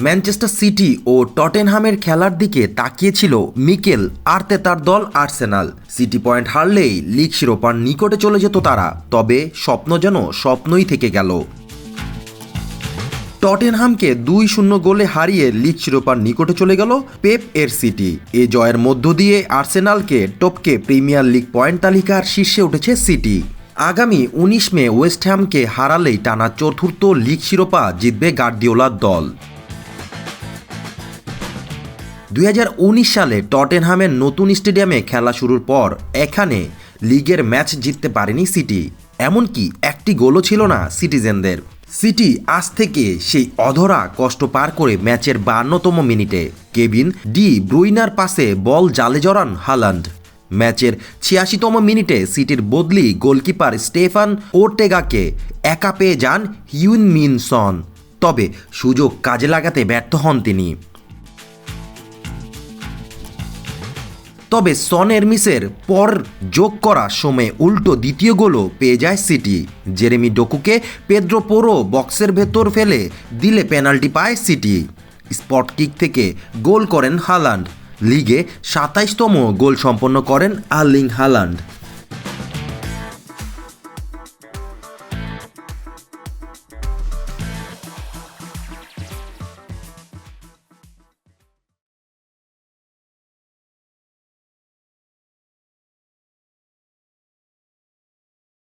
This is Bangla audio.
ম্যানচেস্টার সিটি ও টটেনহামের খেলার দিকে তাকিয়েছিল মিকেল আর্তেতার দল আর্সেনাল। সিটি পয়েন্ট হারলেই লিগ শিরোপার নিকটে চলে যেত তারা, তবে স্বপ্ন যেন স্বপ্নই থেকে গেল। টটেনহামকে 2-0 গোলে হারিয়ে লিগ শিরোপার নিকটে চলে গেল পেপ এর সিটি। এ জয়ের মধ্য দিয়ে আর্সেনালকে টপকে প্রিমিয়ার লিগ পয়েন্ট তালিকার শীর্ষে উঠেছে সিটি। আগামী 19 মে ওয়েস্ট হ্যামকে হারালেই টানা চতুর্থ লিগ শিরোপা জিতবে গার্দিওলার দল। 2019 সালে টটেনহামের নতুন স্টেডিয়ামে খেলা শুরুর পর এখানে লিগের ম্যাচ জিততে পারেনি সিটি, এমনকি একটি গোলও ছিল না সিটিজেনদের। সিটি আজ থেকে সেই অধরা কষ্ট পার করে ম্যাচের 52তম মিনিটে কেভিন ডি ব্রুইনার পাসে বল জালে জড়ান হালান্ড। ম্যাচের 86তম মিনিটে সিটির বদলি গোলকিপার স্টেফান ওর্টেগাকে একা পেয়ে যান হিউন মিন সন, তবে সুযোগ কাজে লাগাতে ব্যর্থ হন তিনি। তবে সনের মিসের পর যোগ করা সময়ে উল্টো দ্বিতীয় গোলও পেয়ে যায় সিটি। জেরেমি ডোকুকে পেদ্রো পোরো বক্সের ভেতর ফেলে দিলে পেনাল্টি পায় সিটি। স্পট কিক থেকে গোল করেন হালান্ড। লিগে 27তম গোল সম্পন্ন করেন আর্লিং হালান্ড।